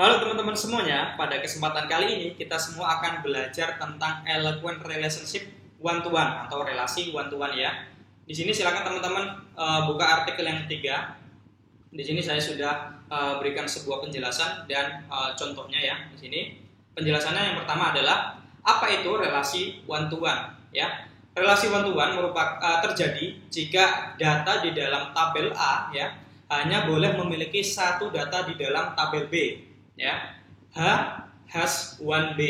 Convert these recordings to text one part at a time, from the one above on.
Halo teman-teman semuanya, pada kesempatan kali ini kita semua akan belajar tentang eloquent relationship one to one atau relasi one to one ya. Di sini silakan teman-teman buka artikel yang ketiga. Di sini saya sudah berikan sebuah penjelasan dan contohnya ya. Di sini penjelasannya yang pertama adalah apa itu relasi one to one ya. Relasi one to one merupakan terjadi jika data di dalam tabel A ya hanya boleh memiliki satu data di dalam tabel B ya. H has 1B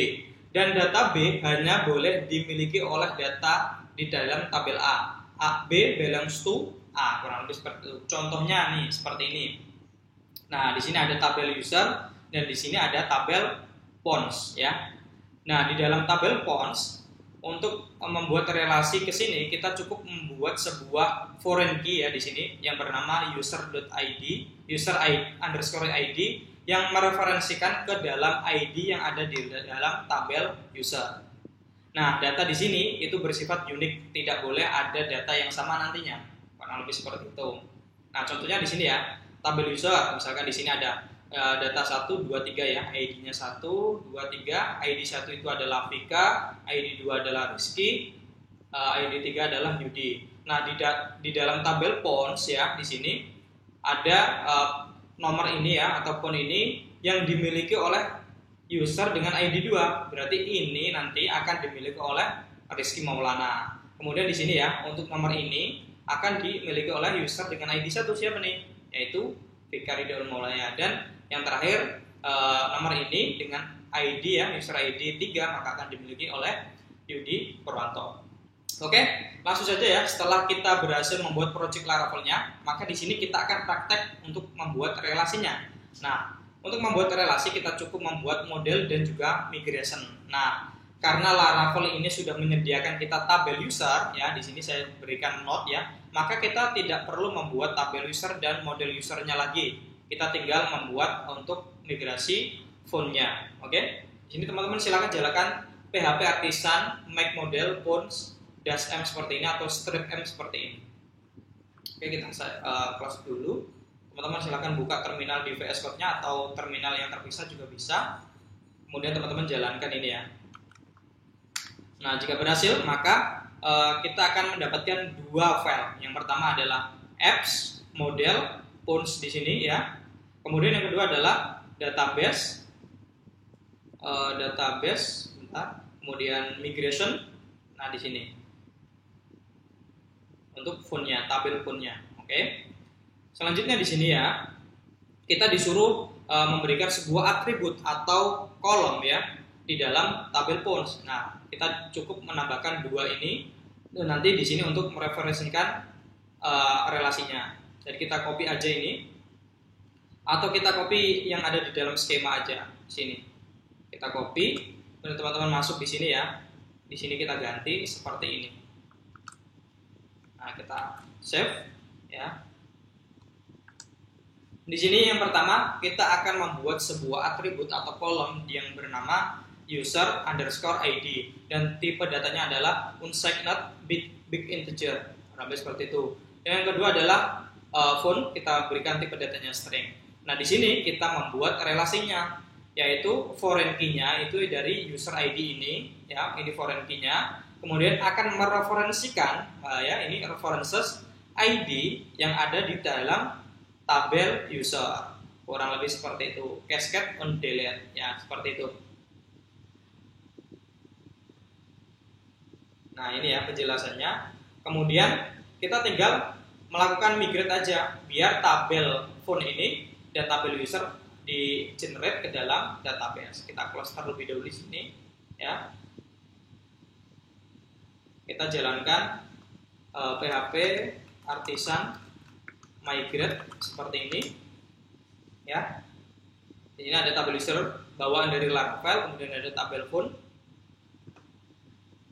dan data B hanya boleh dimiliki oleh data di dalam tabel A. B belongs to A, kurang lebih seperti itu. Contohnya nih seperti ini. Nah, di sini ada tabel user dan di sini ada tabel pons ya. Nah, di dalam tabel pons untuk membuat relasi ke sini kita cukup membuat sebuah foreign key ya di sini yang bernama user.id, user_id yang mereferensikan ke dalam ID yang ada di dalam tabel user. Nah, data di sini itu bersifat unik, tidak boleh ada data yang sama nantinya. Kurang lebih seperti itu. Nah, contohnya di sini ya, tabel user, misalkan di sini ada data 1, 2, 3 ya, ID-nya 1, 2, 3, ID 1 itu adalah Vika, ID 2 adalah Rizky, ID 3 adalah Yudi. Nah, di dalam tabel pons ya, di sini ada nomor ini ya, ataupun ini yang dimiliki oleh user dengan ID 2. Berarti ini nanti akan dimiliki oleh Rizky Maulana. Kemudian di sini ya, untuk nomor ini akan dimiliki oleh user dengan ID 1 siapa nih? Yaitu Vika Ridwan Maulana. Dan yang terakhir nomor ini dengan ID ya, user ID 3 maka akan dimiliki oleh Yudi Purwanto. Oke, langsung saja ya. Setelah kita berhasil membuat project Laravelnya, maka di sini kita akan praktek untuk membuat relasinya. Nah, untuk membuat relasi kita cukup membuat model dan juga migration. Nah, karena Laravel ini sudah menyediakan kita tabel user ya, di sini saya berikan note ya, maka kita tidak perlu membuat tabel user dan model usernya lagi. Kita tinggal membuat untuk migrasi font-nya. Oke, di sini teman-teman silakan jalankan PHP Artisan make model fonts dash M seperti ini atau strip M seperti ini. Oke, kita close dulu. Teman-teman silakan buka terminal di VS Code-nya atau terminal yang terpisah juga bisa. Kemudian teman-teman jalankan ini ya. Nah, jika berhasil maka kita akan mendapatkan dua file. Yang pertama adalah apps model fonts di sini ya. Kemudian yang kedua adalah database kemudian migration. Nah, di sini untuk fontnya, tabel fontnya. Oke. Selanjutnya di sini ya, kita disuruh memberikan sebuah atribut atau kolom ya di dalam tabel fonts. Nah, kita cukup menambahkan dua ini dan nanti di sini untuk mereferensikan relasinya. Jadi kita copy aja ini atau kita copy yang ada di dalam skema aja. Sini. Kita copy, dan teman-teman masuk di sini ya. Di sini kita ganti seperti ini. Nah, kita save ya. Di sini yang pertama kita akan membuat sebuah atribut atau kolom yang bernama user_id dan tipe datanya adalah unsigned big integer. Sampai seperti itu. Yang kedua adalah font, kita berikan tipe datanya string. Nah, di sini kita membuat relasinya, yaitu foreign key-nya itu dari user ID ini ya, ini foreign key-nya. Kemudian akan mereferensikan ya, ini references ID yang ada di dalam tabel user. Kurang lebih seperti itu. Cascade on delete ya, seperti itu. Nah, ini ya penjelasannya. Kemudian kita tinggal melakukan migrate aja biar tabel font ini dan tabel user di generate ke dalam database. Kita close terlebih dahulu di sini ya. Kita jalankan PHP Artisan migrate seperti ini ya. Di sini ada tabel user bawaan dari Laravel, kemudian ada tabel font.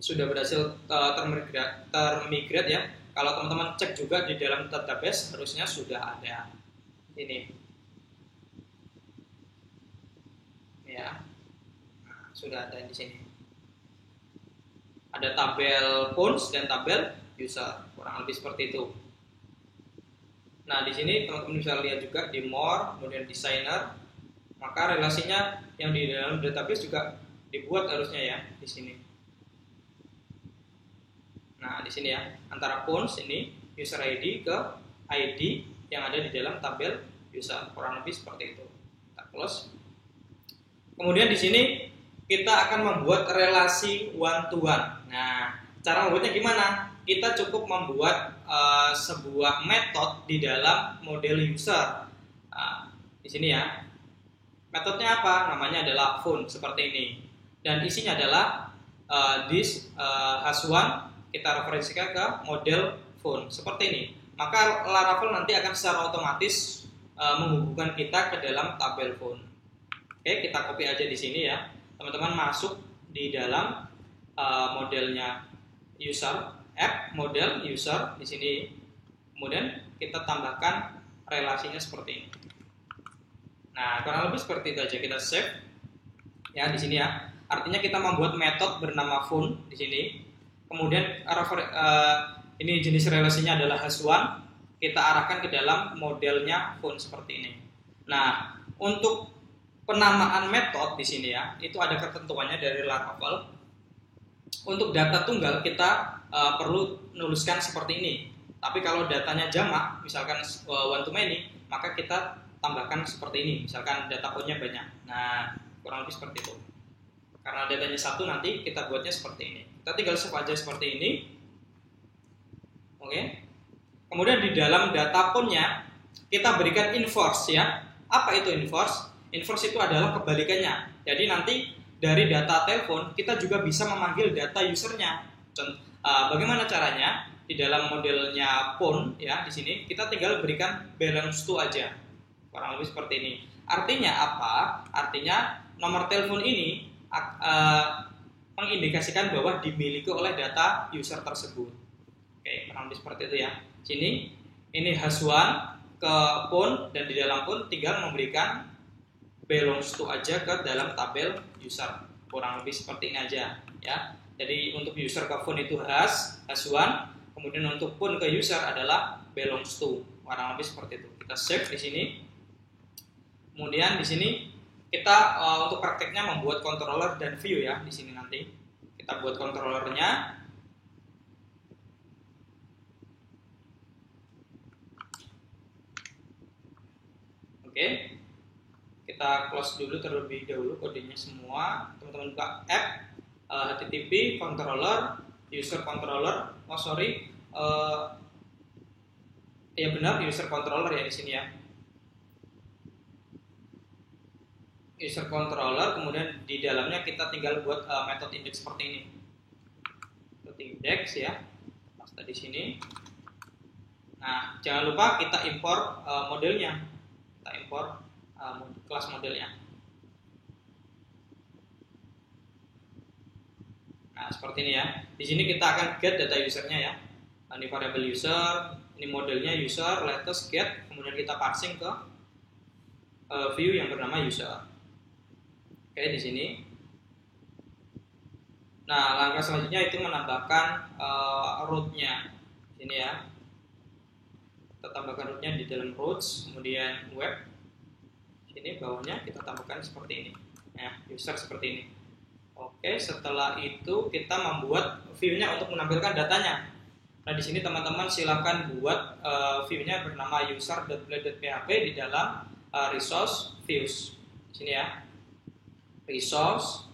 Sudah berhasil termigrate ya. Kalau teman-teman cek juga di dalam database harusnya sudah ada ini ya. Nah, sudah ada di sini. Ada tabel fonts dan tabel user, kurang lebih seperti itu. Nah, di sini teman-teman bisa lihat juga di more, kemudian designer. maka relasinya yang di dalam database juga dibuat harusnya ya di sini. Nah, di sini ya, antara phones ini user ID ke ID yang ada di dalam tabel user, kurang lebih seperti itu. Kita close. Kemudian di sini kita akan membuat relasi one to one. Nah, cara membuatnya gimana? Kita cukup membuat sebuah metode di dalam model user. Nah, di sini ya. Metodenya apa? Namanya adalah phone seperti ini. Dan isinya adalah this has one, kita referensikan ke model phone seperti ini. Maka Laravel nanti akan secara otomatis menghubungkan kita ke dalam tabel phone. Oke, kita copy aja di sini ya. Teman-teman masuk di dalam modelnya user, app model user di sini. Kemudian kita tambahkan relasinya seperti ini. Nah, kurang lebih seperti itu aja. Kita save ya di sini ya. Artinya kita membuat metode bernama phone di sini. Kemudian ini jenis relasinya adalah has1. Kita arahkan ke dalam modelnya phone seperti ini. Nah, untuk penamaan metode di sini ya, itu ada ketentuannya dari Laravel. Untuk data tunggal kita perlu nuliskan seperti ini. Tapi kalau datanya jamak, misalkan one to many, maka kita tambahkan seperti ini. Misalkan data point-nya banyak. Nah, kurang lebih seperti itu. Karena datanya satu, nanti kita buatnya seperti ini. Kita tinggal save aja seperti ini. Oke. Kemudian di dalam data point-nya kita berikan inverse ya. Apa itu inverse? Inverse itu adalah kebalikannya. Jadi nanti dari data telepon kita juga bisa memanggil data usernya. Bagaimana caranya? Di dalam modelnya phone ya di sini kita tinggal berikan belongs to aja. Kurang lebih seperti ini. Artinya apa? Artinya nomor telepon ini mengindikasikan bahwa dimiliki oleh data user tersebut. Oke, kurang lebih seperti itu ya. Sini ini has1 ke phone dan di dalam phone tinggal memberikan belongs to aja ke dalam tabel user. Kurang lebih seperti ini aja ya. Jadi untuk user ke phone itu has1, kemudian untuk phone ke user adalah belongs to. Kurang lebih seperti itu. Kita save di sini. Kemudian di sini kita untuk prakteknya membuat controller dan view ya di sini nanti. Kita buat controllernya. Oke. Kita close dulu terlebih dahulu kodenya semua. Teman-teman buka app http controller user controller. Ya benar user controller ya di sini ya. User controller, kemudian di dalamnya kita tinggal buat metode index seperti ini. Metode index ya. Paste di sini. Nah, jangan lupa kita impor modelnya. Kita impor kelas modelnya. Nah, seperti ini ya. Di sini kita akan get data usernya ya. Ini variable user, ini modelnya user, latest get, kemudian kita parsing ke view yang bernama user. Oke, di sini. Nah, langkah selanjutnya itu menambahkan root-nya. Sini ya. Kita tambahkan root-nya di dalam routes, kemudian web. Sini bawahnya kita tambahkan seperti ini. Ya, user seperti ini. Oke, setelah itu kita membuat view-nya untuk menampilkan datanya. Nah, di sini teman-teman silakan buat view-nya bernama user.blade.php di dalam resource views. Di sini ya. Resource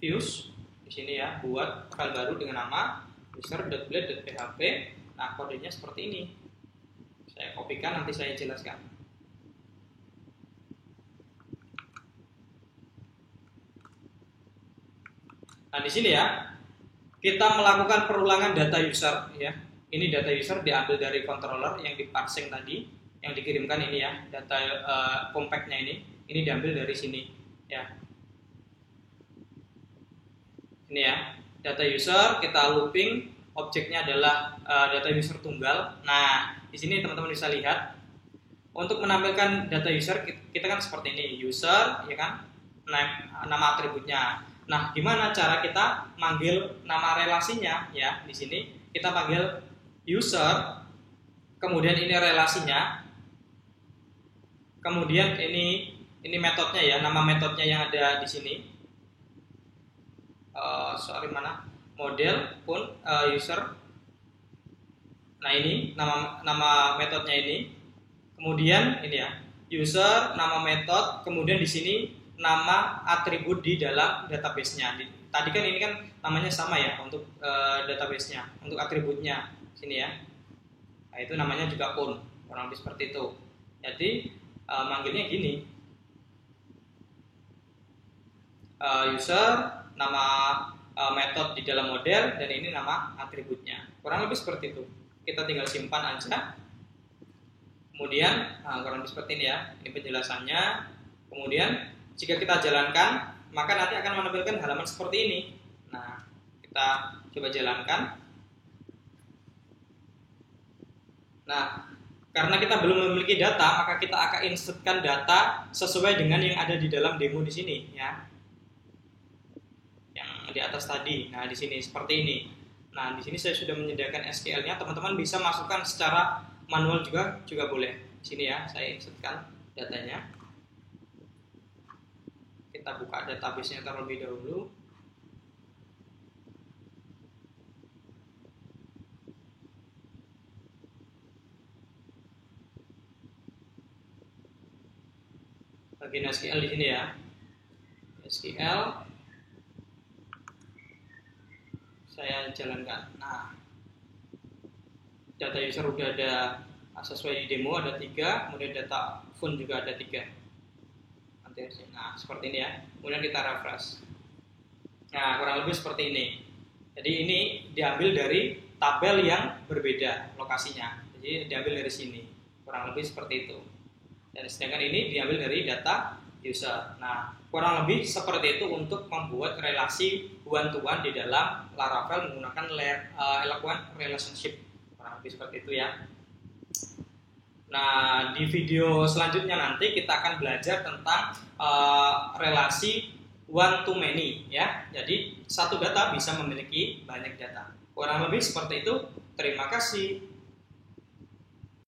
views di sini ya, buat file baru dengan nama user.blade.php. Nah, kodenya seperti ini. Saya kopikan, nanti saya jelaskan. Nah, di sini ya, kita melakukan perulangan data user ya. Ini data user diambil dari controller yang diparsing tadi, yang dikirimkan ini ya, data compactnya ini diambil dari sini ya. Ini ya, data user kita looping, objeknya adalah data user tunggal. Nah, di sini teman-teman bisa lihat untuk menampilkan data user kita kan seperti ini, user ya kan, nama atributnya. Nah, gimana cara kita manggil nama relasinya ya? Di sini kita panggil user, kemudian ini relasinya. Kemudian ini metodenya ya, nama metodenya yang ada di sini. Sorry, mana? Model pun user. Nah, ini nama metodenya ini. Kemudian ini ya, user, nama metode, kemudian di sini nama atribut di dalam database-nya. Tadi kan ini kan namanya sama ya untuk database-nya, untuk atributnya sini ya. Nah, itu namanya juga pun, kurang lebih seperti itu. Jadi manggilnya gini. User, nama metode di dalam model, dan ini nama atributnya. Kurang lebih seperti itu. Kita tinggal simpan aja. Kemudian kurang lebih seperti ini ya. Ini penjelasannya. Kemudian jika kita jalankan, maka nanti akan menampilkan halaman seperti ini. Nah, kita coba jalankan. Nah, karena kita belum memiliki data, maka kita akan insertkan data sesuai dengan yang ada di dalam demo di sini ya. Yang di atas tadi. Nah, di sini seperti ini. Nah, di sini saya sudah menyediakan SQL-nya. Teman-teman bisa masukkan secara manual juga boleh. Sini ya, saya insertkan datanya. Kita buka database-nya terlebih dahulu. Bagian SQL di sini ya. SQL saya jalankan. Nah, data user udah ada sesuai di demo, ada 3, kemudian data phone juga ada 3. Nah, seperti ini ya. Kemudian kita refresh. Nah, kurang lebih seperti ini. Jadi ini diambil dari tabel yang berbeda lokasinya. Jadi diambil dari sini. Kurang lebih seperti itu. Dan sedangkan ini diambil dari data user. Nah, kurang lebih seperti itu untuk membuat relasi one-to-one di dalam Laravel menggunakan Eloquent Relationship. Kurang lebih seperti itu ya. Nah, di video selanjutnya nanti kita akan belajar tentang relasi one-to-many ya. Jadi satu data bisa memiliki banyak data. Kurang lebih seperti itu. Terima kasih.